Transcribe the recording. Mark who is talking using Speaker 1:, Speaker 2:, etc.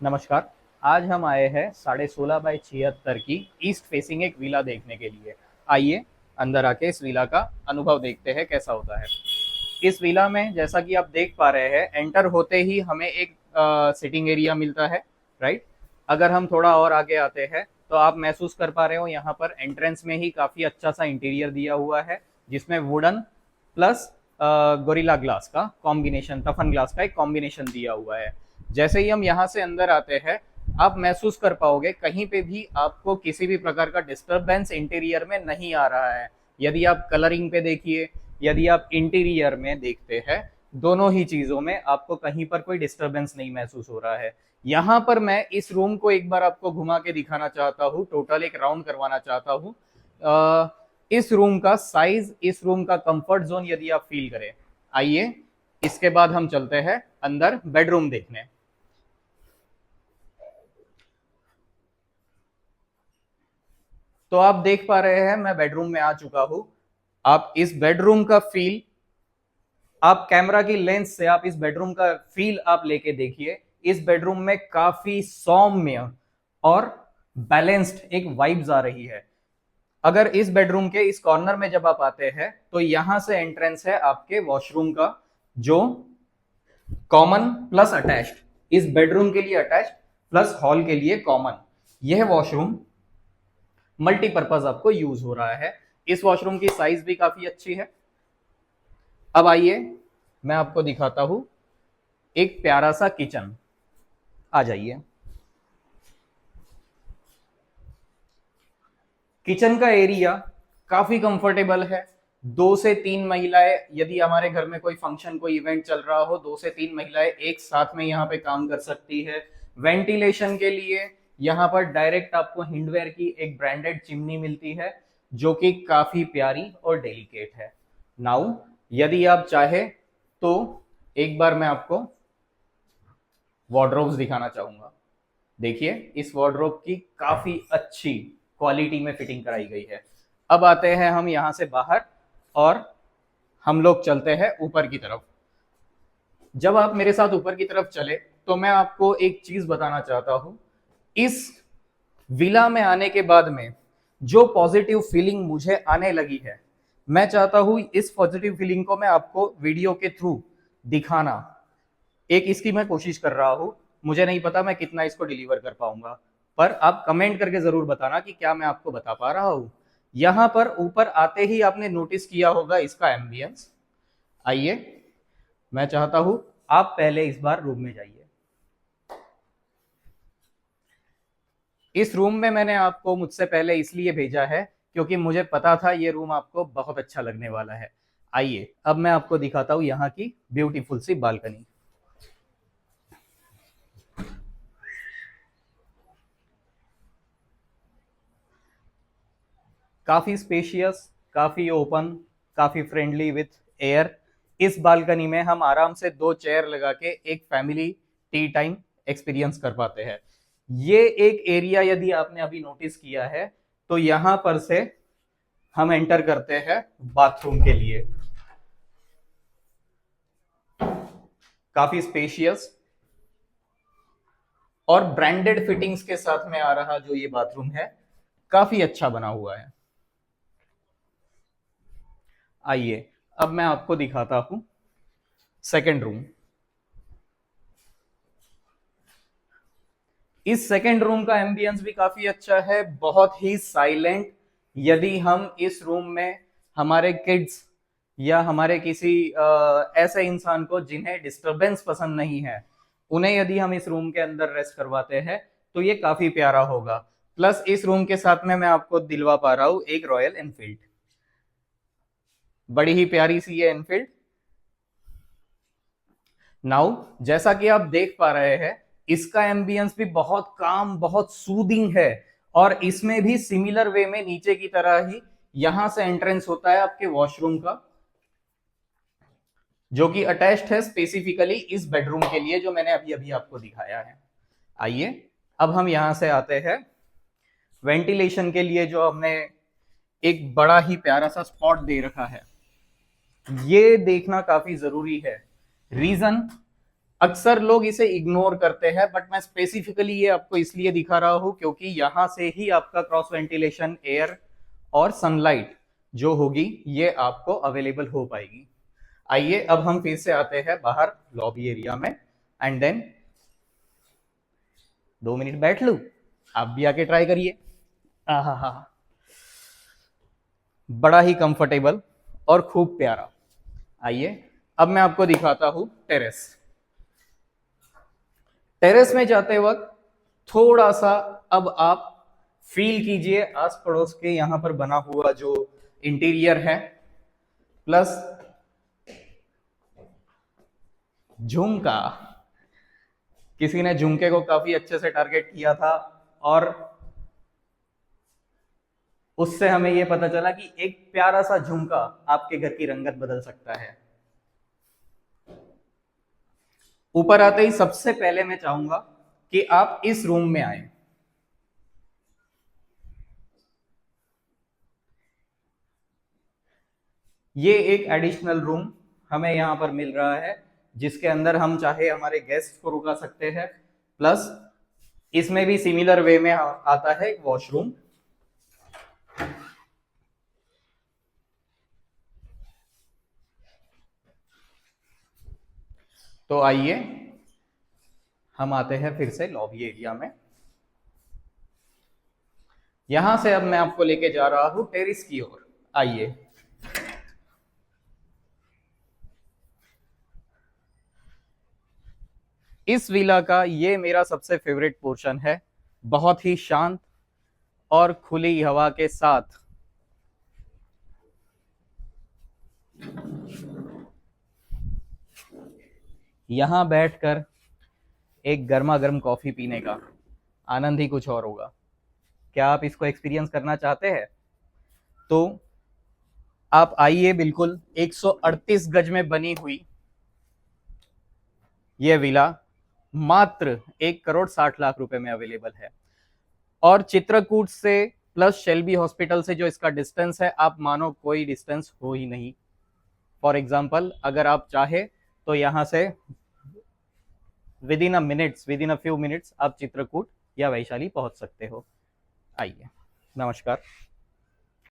Speaker 1: नमस्कार। आज हम आए हैं 16.5 बाय 76 की ईस्ट फेसिंग एक विला देखने के लिए। आइए अंदर आके इस विला का अनुभव देखते हैं कैसा होता है। इस विला में जैसा कि आप देख पा रहे हैं, एंटर होते ही हमें एक सिटिंग एरिया मिलता है, राइट। अगर हम थोड़ा और आगे आते हैं तो आप महसूस कर पा रहे हो यहाँ पर एंट्रेंस में ही काफ़ी अच्छा सा इंटीरियर दिया हुआ है, जिसमें वुडन प्लस गोरिल्ला ग्लास का कॉम्बिनेशन, टफन ग्लास का एक कॉम्बिनेशन दिया हुआ है। जैसे ही हम यहाँ से अंदर आते हैं, आप महसूस कर पाओगे कहीं पे भी आपको किसी भी प्रकार का डिस्टरबेंस इंटीरियर में नहीं आ रहा है। यदि आप कलरिंग पे देखिए, यदि आप इंटीरियर में देखते हैं, दोनों ही चीजों में आपको कहीं पर कोई डिस्टरबेंस नहीं महसूस हो रहा है। यहाँ पर मैं इस रूम को एक बार आपको घुमा के दिखाना चाहता हूँ, टोटल एक राउंड करवाना चाहता हूँ। इस रूम का साइज, इस रूम का कंफर्ट जोन यदि आप फील करें। आइए इसके बाद हम चलते हैं अंदर बेडरूम देखने। तो आप देख पा रहे हैं मैं बेडरूम में आ चुका हूं। आप इस बेडरूम का फील, आप कैमरा की लेंस से आप इस बेडरूम का फील आप लेके देखिए। इस बेडरूम में काफी सौम्य और बैलेंस्ड एक वाइब्स आ रही है। अगर इस बेडरूम के इस कॉर्नर में जब आप आते हैं तो यहां से एंट्रेंस है आपके वॉशरूम का, जो कॉमन प्लस अटैच्ड, इस बेडरूम के लिए अटैच्ड प्लस हॉल के लिए कॉमन। यह वॉशरूम मल्टीपर्पज आपको यूज हो रहा है। इस वॉशरूम की साइज भी काफी अच्छी है। अब आइए मैं आपको दिखाता हूं एक प्यारा सा किचन। आ जाइए। किचन का एरिया काफी कंफर्टेबल है। 2 से 3 महिलाएं, यदि हमारे घर में कोई फंक्शन, कोई इवेंट चल रहा हो, 2 से 3 महिलाएं एक साथ में यहाँ पे काम कर सकती है। वेंटिलेशन के लिए यहाँ पर डायरेक्ट आपको हिंडवेयर की एक ब्रांडेड चिमनी मिलती है, जो कि काफी प्यारी और डेलिकेट है। नाउ यदि आप चाहे तो एक बार मैं आपको वार्डरोब्स दिखाना चाहूंगा। देखिए इस वार्डरोब की काफी अच्छी क्वालिटी में फिटिंग कराई गई है। अब आते हैं हम यहां से बाहर और हम लोग चलते हैं ऊपर की तरफ। जब आप मेरे साथ ऊपर की तरफ चले तो मैं आपको एक चीज बताना चाहता हूं। इस विला में आने के बाद में जो पॉजिटिव फीलिंग मुझे आने लगी है, मैं चाहता हूं इस पॉजिटिव फीलिंग को मैं आपको वीडियो के थ्रू दिखाना। एक इसकी मैं कोशिश कर रहा हूं। मुझे नहीं पता मैं कितना इसको डिलीवर कर पाऊंगा, पर आप कमेंट करके जरूर बताना कि क्या मैं आपको बता पा रहा हूं। यहां पर ऊपर आते ही आपने नोटिस किया होगा इसका एम्बियंस। आइए मैं चाहता हूं आप पहले इस बार रूम में जाइए। इस रूम में मैंने आपको मुझसे पहले इसलिए भेजा है क्योंकि मुझे पता था ये रूम आपको बहुत अच्छा लगने वाला है। आइए अब मैं आपको दिखाता हूं यहाँ की ब्यूटीफुल सी बालकनी। काफी स्पेशियस, काफी ओपन, काफी फ्रेंडली विथ एयर। इस बालकनी में हम आराम से 2 चेयर लगा के एक फैमिली टी टाइम एक्सपीरियंस कर पाते हैं। ये एक एरिया यदि आपने अभी नोटिस किया है तो यहां पर से हम एंटर करते हैं बाथरूम के लिए। काफी स्पेशियस और ब्रांडेड फिटिंग्स के साथ में आ रहा जो ये बाथरूम है, काफी अच्छा बना हुआ है। आइए अब मैं आपको दिखाता हूं सेकेंड रूम। इस सेकेंड रूम का एम्बियंस भी काफी अच्छा है, बहुत ही साइलेंट। यदि हम इस रूम में हमारे किड्स या हमारे किसी ऐसे इंसान को जिन्हें डिस्टरबेंस पसंद नहीं है, उन्हें यदि हम इस रूम के अंदर रेस्ट करवाते हैं तो ये काफी प्यारा होगा। प्लस इस रूम के साथ में मैं आपको दिलवा पा रहा हूं एक रॉयल एनफील्ड। बड़ी ही प्यारी सी ये एनफील्ड। नाउ जैसा कि आप देख पा रहे हैं, इसका एम्बियंस भी बहुत काम, बहुत सूदिंग है। और इसमें भी सिमिलर वे में नीचे की तरह ही यहां से एंट्रेंस होता है आपके वॉशरूम का, जो कि अटैच्ड है स्पेसिफिकली इस बेडरूम के लिए जो मैंने अभी अभी आपको दिखाया है। आइए अब हम यहां से आते हैं वेंटिलेशन के लिए, जो हमने एक बड़ा ही प्यारा सा स्पॉट दे रखा है। ये देखना काफी जरूरी है। रीजन, अक्सर लोग इसे इग्नोर करते हैं, बट मैं स्पेसिफिकली ये आपको इसलिए दिखा रहा हूं क्योंकि यहां से ही आपका क्रॉस वेंटिलेशन एयर और सनलाइट जो होगी ये आपको अवेलेबल हो पाएगी। आइए अब हम फिर से आते हैं बाहर लॉबी एरिया में, एंड देन 2 मिनट बैठ लू, आप भी आके ट्राई करिए। आहा, बड़ा ही कंफर्टेबल और खूब प्यारा। आइए अब मैं आपको दिखाता हूं टेरेस। टेरेस में जाते वक्त थोड़ा सा अब आप फील कीजिए आस पड़ोस के यहां पर बना हुआ जो इंटीरियर है, प्लस झुमका। किसी ने झुमके को काफी अच्छे से टारगेट किया था और उससे हमें यह पता चला कि एक प्यारा सा झुमका आपके घर की रंगत बदल सकता है। ऊपर आते ही सबसे पहले मैं चाहूंगा कि आप इस रूम में आए। ये एक एडिशनल रूम हमें यहां पर मिल रहा है, जिसके अंदर हम चाहे हमारे गेस्ट को रुका सकते हैं, प्लस इसमें भी सिमिलर वे में आता है एक वॉशरूम। तो आइए हम आते हैं फिर से लॉबी एरिया में। यहां से अब मैं आपको लेके जा रहा हूं टेरिस की ओर। आइए, इस विला का ये मेरा सबसे फेवरेट पोर्शन है। बहुत ही शांत और खुली हवा के साथ यहां बैठकर एक गर्मा गर्म कॉफी पीने का आनंद ही कुछ और होगा। क्या आप इसको एक्सपीरियंस करना चाहते हैं? तो आप आइए। बिल्कुल 138 गज में बनी हुई यह विला मात्र 1,60,00,000 रुपए में अवेलेबल है। और चित्रकूट से प्लस शेल्बी हॉस्पिटल से जो इसका डिस्टेंस है, आप मानो कोई डिस्टेंस हो ही नहीं। फॉर एग्जाम्पल, अगर आप चाहे तो यहां से with in a few minutes आप चित्रकूट या वैशाली पहुंच सकते हो। आइए, नमस्कार।